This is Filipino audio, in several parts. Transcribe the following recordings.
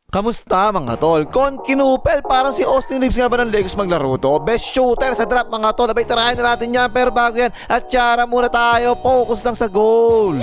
Kamusta mga tol? Con Kinupel, parang si Austin Reeves nga ba ng Lakers maglaro to? Best shooter sa draft mga tol. Abay, tarahin na natin yan. Pero bago yan, at tsara muna tayo. Focus lang sa goal.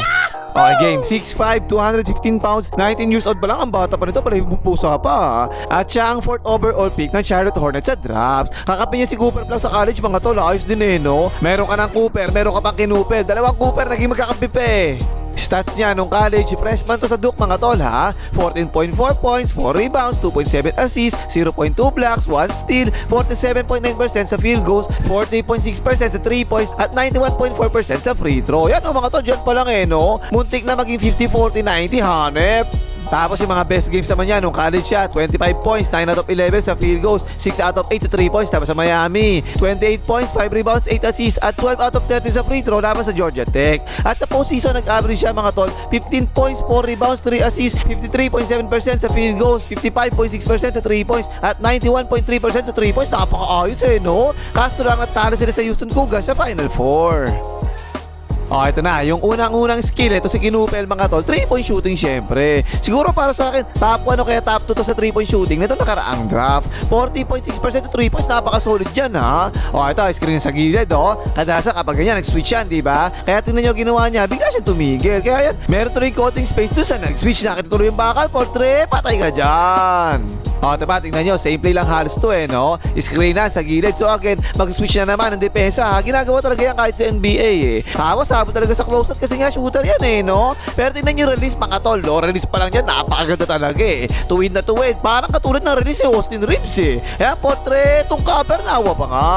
Okay, game 6'5", 215 pounds, 19 years old pa lang. Ang bata pa nito, palahibong pusa pa. At siya ang 4th overall pick ng Charlotte Hornets sa draft. Kakapin niya si Cooper Flag sa college mga tol. Ayos din eh, no? Meron ka ng Cooper, meron ka pang Kinupel. Dalawang Cooper, naging magkakampi pa eh. Stats niya nung college, freshman to sa Duke mga tol ha. 14.4 points, 4 rebounds, 2.7 assists, 0.2 blocks, 1 steal, 47.9% sa field goals, 40.6% sa 3 points at 91.4% sa free throw. Yan o mga tol, dyan pa lang eh no. Muntik na maging 50-40-90 hanep. Tapos yung mga best games naman niya nung college siya, 25 points, 9 out of 11 sa field goals, 6 out of 8 sa 3 points laban sa Miami, 28 points, 5 rebounds, 8 assists at 12 out of 30 sa free throw laban sa Georgia Tech. At sa postseason nag-average siya mga tol, 15 points, 4 rebounds, 3 assists, 53.7% sa field goals, 55.6% sa 3 points at 91.3% sa 3 points. Napakaayos eh no? Kaso lang natalo sila sa Houston Cougars sa Final Four. Ito na, yung unang-unang skill, ito si Kinupel mga tol, 3-point shooting syempre. Siguro para sa akin, top 1 o kaya top 2 to sa 3-point shooting nito nakaraang draft. 40.6% sa 3 points, napaka-solid dyan ha. Ito, screen sa gilid Kadalasan kapag ganyan, nag-switch yan, diba? Kaya tingnan nyo ginawa niya, bigla siyang tumigil. Kaya yan, meron tuloy cutting space doon sa nag-switch. Nakita tuloy yung bakal, portre, patay ka dyan. Diba, tingnan nyo, same play lang halos to eh, no? Screen na sa gilid. So again, mag-switch na naman ng depensa ha. Ginagawa talaga yan kahit sa NBA eh. Tapos sabot talaga sa close-up kasi nga shooter yan eh, no? Pero tingnan nyo release mga tol. Release pa lang yan, napakaganda talaga eh. Tuwid na tuwid. Parang katulad ng release ni Austin Reeves eh. Kaya portre, itong cover nawa pa nga.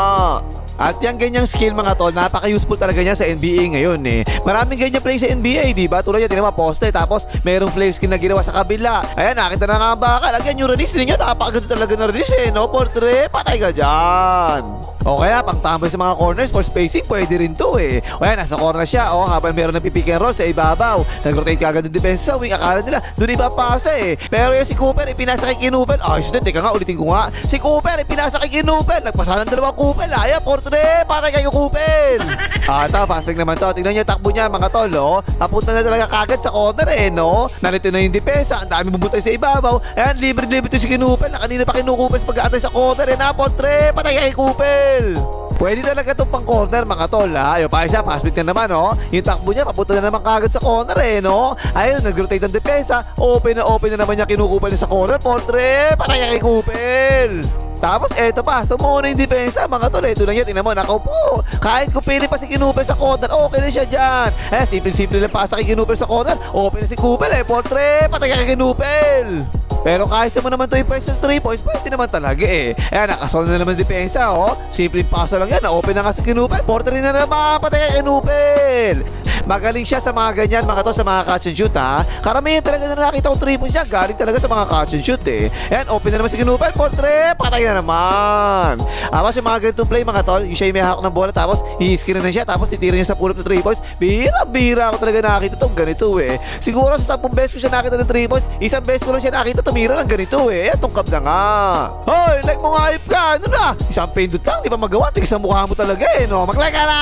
At yung ganyang skill mga tol, napaka-useful talaga niya sa NBA ngayon eh. Maraming ganyan play sa NBA, di ba? Tulad yan, tinama poste, tapos merong flare skin na ginawa sa kabila. Ayan, nakita na nga ang bakal. Again, yung release ninyo, napakaganda talaga na release eh, no? Portre, patay ka dyan. O kaya, pang tambay sa mga corners for spacing, pwede rin to eh. O kaya, nasa corner siya, habang meron ng pick and roll sa ibabaw. Nag-rotate kagad ng defense sa wing, akala nila, doon ipapasa eh. Pero yung si Cooper, ipinasa kay Kinupel. Ayos din, teka nga, ulitin ko nga. Si Cooper, ipinasa kay Kinupel. Nagpasa ng dalawang Cooper.Aya, portre, patay kay Cooper. Ito, fast break naman to. Tingnan nyo yung takbo niya, mga tol, Papunta na talaga kagad sa corner eh, no? Nalito na yung depensa, ang dami bubutay sa ibabaw. Ayan, libre-libre to si Kinupel. Na kanina pa kinukupel sa pag-aatay sa corner eh, na, portre, patay kay Cooper. Pwede talaga itong pang corner mga tol ha. Yung pa isa, fast break na naman Yung takbo niya, papunta na naman kagad sa corner eh no. Ayun, nag-rotate ang depensa. Open na naman niya, kinukupel niya sa corner. Portre, patay kay Kupel. Tapos eto pa, sumuha na yung depensa mga tol. Ito lang yan, tingnan mo, nakaupo. Kahit kupili pa si Kinupel sa corner, okay na siya dyan. Simple-simple lang pasa kay Kinupel sa corner. Open na si Kupel eh, portre, patay kay Kinupel. Pero kahit sa mo naman to yung press sa 3 points, pwede naman talaga eh. Ayan, nakasol na naman depensa Simple paso lang yan, na-open na nga si Kinupel. Portre na naman, patay kay Kinupel. Magaling siya sa mga ganyan mga to, sa mga catch and shoot ha. Karamihan talaga na nakita ko 3 points niya, galing talaga sa mga catch and shoot eh. Ayan, open na naman si Kinupel, portre, patay na naman. Tapos yung mga ganitong play mga tol, yung siya yung may hawak ng bola, tapos i-screen na siya, tapos titira niya sa pull up na 3 points. Bira ako talaga nakita itong ganito eh. Siguro sa 10 beses ko siya nakita ng 3 points, isang beses ko lang siya nakita tumira ng ganito eh. Ayan, tungkab na nga. Hoy, like mo nga hype ka, ano na? Isang pindot lang, di ba magawa? Tigis ang mukha mo talaga eh, no? Mag-like ka na!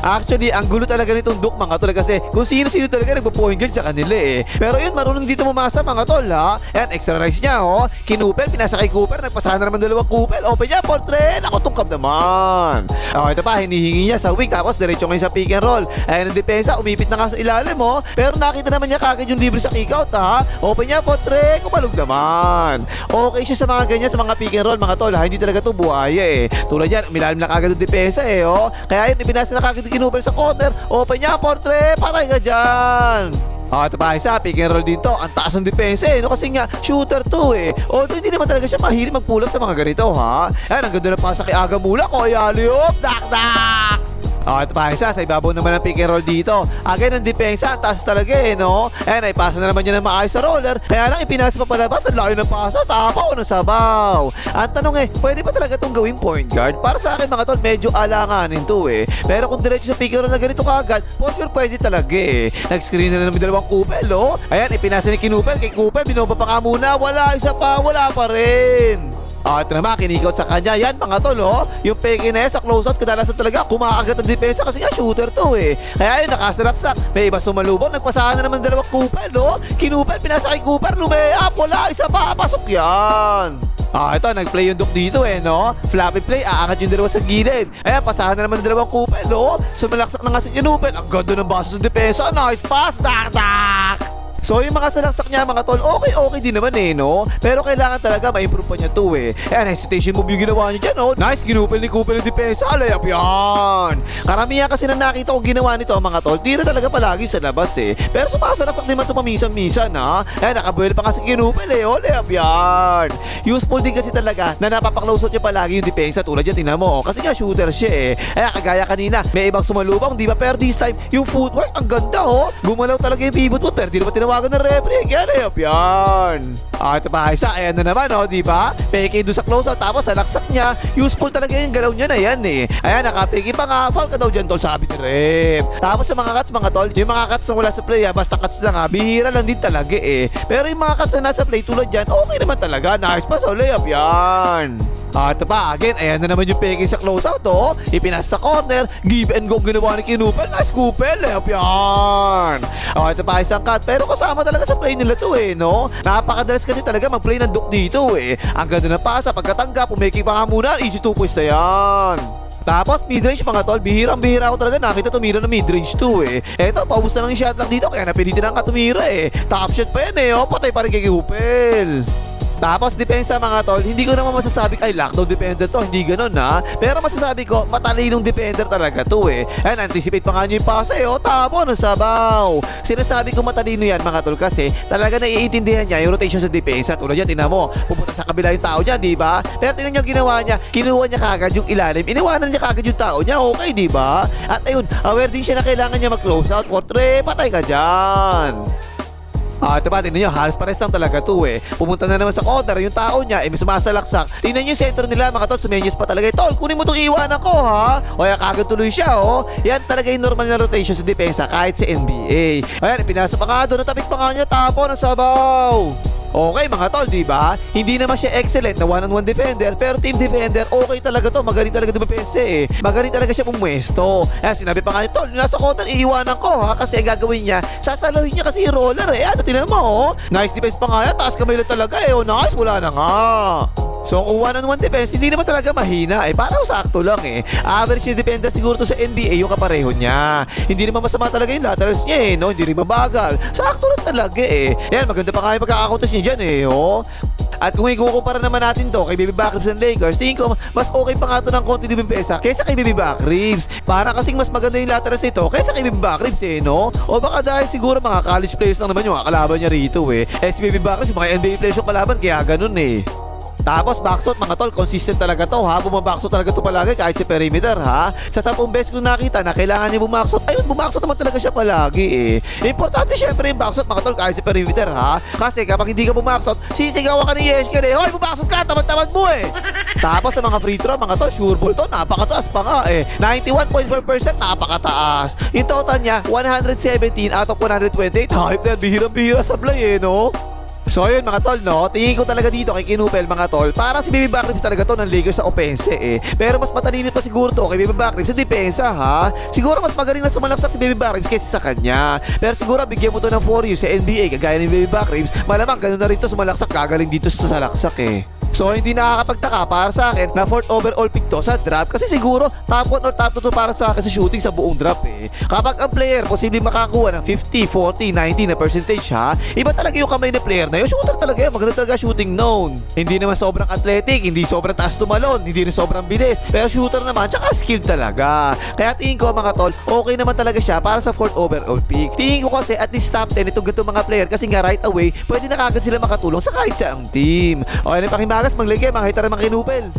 Actually, ang gulo talaga nitong Duke mga tol kasi kung sino-sino talaga nagpo-point guard sa kanila eh. Pero yun, marunong dito mamasa mga tol ha. Ayan, extra nice niya Kinupel, pinasa kay Cooper, nagpasahan na naman dalawang Cooper. Open niya, portre, nakotungkab naman. Ito pa, hinihingi niya sa wing tapos diretso ngayon sa pick and roll. Ayan ang depensa, umipit na nga sa ilalim Pero nakita naman niya kagad yung libre sa kick-out ha. Open niya, portre, kumalog naman. Okay siya sa mga ganyan, sa mga pick and roll mga tol ha. Hindi talaga to buhaya eh. Tulad yan, umilalim na kagad yung depensa eh Kaya yun, ibinasa na kagad Kinupel sa corner. Open niya, portre, patay ka dyan. Ito pa isa, pick and roll din to. Ang taas ng depensa eh, no? Kasi nga, shooter to eh. Although hindi naman talaga siya mahilig mag-pull up sa mga ganito ha. Ayan, ang ganda na pasa kay Aga Mula ko. Yaliop, dak-dak. Ito pa isa, sa ibabaw naman ng pick and roll dito. Again, ang depensa, ang taas talaga eh, no? Ayan, ipasa na naman niya ng maayos sa roller. Kaya lang, ipinasa pa palabas. Ang layo ng pasa, tapaw ng sabaw. Ang tanong eh, pwede ba talaga itong gawing point guard? Para sa akin mga tol, medyo alanganin to eh. Pero kung diretso sa pick and roll na ganito kagad, for sure pwede talaga eh. Nag-screen na naman dalawang Kupel, Ayan, ipinasa ni Kinupel kay Kupel, binoba pa ka muna. Wala, isa pa, wala pa rin. Ito naman, kinikot sa kanya. Yan mga tol, oh. Yung peke na yan sa closeout, kadalasan talaga kumakagat ang depensa kasi nga shooter to eh. Kaya yun, nakasalaksak. May iba sumalubong, nagpasahan na naman dalawang Kupel, oh. Kinupel, pinasa kay Cooper, lumayap, wala, isa pa, pasok yan. Ito, nag-play yung Duke dito eh, no? Floppy play, aangat yung dalawa sa gilid. Ayan, pasahan na naman ng dalawang Kupel, no? Sumalaksak na nga si Kinupel. Ang ganda ng baso sa depensa. Nice pass, dak-dak! So yung mga salaksak niya mga tol, okay din naman eh, no? Pero kailangan talaga ma-improve pa niya to eh. Ayan, hesitation move yung ginawa niya dyan, no? Nice, ginupel ni Kupel yung depensa, layap yan! Karamihan kasi na nakita ko ginawa nito mga tol, di na talaga palagi sa labas eh. Pero sumasalaksak din man ito pamisan-misan, ha? Ayan, nakabuel pa kasi Kinupel eh, layap yan! Useful din kasi talaga na napapaklausot niya palagi yung depensa tulad yan, tingnan mo, kasi nga shooter siya eh. Ayan, kagaya kanina, may ibang sumalubong, di ba? Pero this time, yung footwork, ang ganda, oh! Gumalaw talaga yung pivot mo, pero di naman tinawagan ng referee, kaya yan. Ito pa isa, ayan na naman, oh, di ba? Peke doon sa closeout, tapos salaksak niya. Useful talaga yung galaw niya na yan eh. Ayan, nakapeke pa nga, foul ka daw dyan tol, sabi ni ref. Tapos sa mga cuts mga tol, yung mga cuts na wala sa play, basta cuts lang bihira lang din talaga eh. Pero yung mga cuts na nasa play tulad dyan, okay naman talaga, nice pass, layup yan. Ito pa, again, ayan na naman yung peke sa closeout, oh. Ipinasa sa corner, give and go ginawa ni Kinupel. Nice Kupel, layup yan. Ito pa isang cut, pero kasama talaga sa play nila to eh, no? Napakadalas kasi talaga mag-play ng Duke dito eh. Ang ganda ng pasa, pagkatanggap, umeki pa nga muna, easy 2 points na yan. Tapos midrange mga tol, bihirang-bihira ako talaga nakita tumira na midrange to eh. Eto, paubos na lang yung shot lang dito, kaya napilitin ang katumira eh. Top shot pa yan eh, patay pa rin kay Kupel. Tapos depensa mga tol, hindi ko naman masasabi ay lockdown defender to, hindi ganun ha. Pero masasabi ko, matalinong defender talaga to eh. And anticipate pa nga nyo yung pasa eh, tapo ng sabaw. Sinasabi ko matalino yan mga tol kasi talaga naiintindihan niya yung rotation sa depensa. Tulad yan, tinan mo, pupunta sa kabila yung tao niya, di ba? Pero tinan nyo ginawa niya, kinuha niya kagad yung ilalim, iniwanan niya kagad yung tao niya, okay di ba? At ayun, aware din siya na kailangan niya mag-close out, portre, patay ka dyan. Diba, tingnan nyo, halos pares lang talaga to eh. Pumunta na naman sa corner, yung tao niya, may sumasalaksak. Tingnan nyo yung center nila, mga tol, sumenyos pa talaga. Tol, kunin mo itong iwanan ko, ha? O yan, kagad tuloy siya, oh. Yan talaga yung normal na rotation sa depensa, kahit sa NBA. Ayan, pinasa pa nga doon, natapik pa nga niya, tapo ng sabaw. Okay mga tol, di ba? Hindi naman siya excellent na one-on-one defender, pero team defender, okay talaga to. Magaling talaga dumepensa eh. Magaling talaga siya pumwesto. Sinabi pa nga niya, tol, nasa corner, iiwanan ko ha. Kasi ang gagawin niya, sasalahin niya kasi yung roller eh. Tinan mo, oh. Nice defense pa nga yan, taas kamay lang talaga eh. Nice, wala na nga. So kung one-on-one defense, hindi naman talaga mahina eh. Parang sakto lang eh. Average na defender siguro to sa NBA yung kapareho niya. Hindi naman masama talaga yung laterals niya eh, no? Hindi rin mabagal. Sakto lang talaga eh. Yan, maganda pa nga yung pagkakakuntas niya dyan eh, oh. At kung ikukumpara naman natin to kay Baby Back Ribs ng Lakers, tingin ko mas okay pa nga to ng konti din pesa kaysa kay Baby Back Ribs. Para kasing mas maganda yung laterals nito kaysa kay Baby Back Ribs eh, no? O baka dahil siguro mga college players lang naman yung mga kalaban niya rito eh. Si Baby Back Ribs, mga NBA players yung kalaban, kaya ganun eh. Tapos backshot mga tol, consistent talaga to ha. Bumabackshot talaga to palagi kahit sa perimeter ha. Sa 10 beses ko nakita na kailangan niya bumackshot, ayun bumackshot naman talaga siya palagi eh. Importante syempre yung backshot mga tol kahit sa perimeter ha. Kasi kapag hindi ka bumackshot, sisigawan ka ni Yeshkel eh. Hoy, bumackshot ka, tamad-tamad mo eh. Tapos sa mga free throw mga tol, sure ball to, napakataas pa nga eh. 91.4%, napakataas. Yung total niya, 117 out of 128. Hype na yan, bihirang-bihira sablay eh, no? So yun mga tol, no? Tingin ko talaga dito kay Kinupel mga tol, para si Baby Back Ribs talaga to ng Lakers sa offense eh. Pero mas matalino pa siguro to kay Baby Back Ribs sa depensa ha. Siguro mas magaling na sumalaksak si Baby Back Ribs kaysa sa kanya. Pero siguro bigyan mo to ng 4 years sa NBA kagaya ni Baby Back Ribs, malamang ganun na rin to sumalaksak, kagaling dito sa salaksak eh. So hindi nakakapagtaka para sa akin na 4th overall pick to sa draft kasi siguro top 1 or top 2 to para sa akin sa shooting sa buong draft eh. Kapag ang player posibleng makakuha ng 50, 40, 90 na percentage ha, iba talaga yung kamay na player na yun. Shooter talaga yan, maganda talaga shooting known. Hindi naman sobrang athletic, hindi sobrang taas tumalon, hindi rin sobrang bilis, pero shooter naman tsaka skilled talaga. Kaya tingin ko mga tol, okay naman talaga siya para sa 4th overall pick. Tingin ko kasi at least top 10 itong ganitong mga player kasi nga right away pwede na kagad sila makatulong sa kahit saang team. Okay na pakimagas, maglagay, mga hitara mga Kinupel.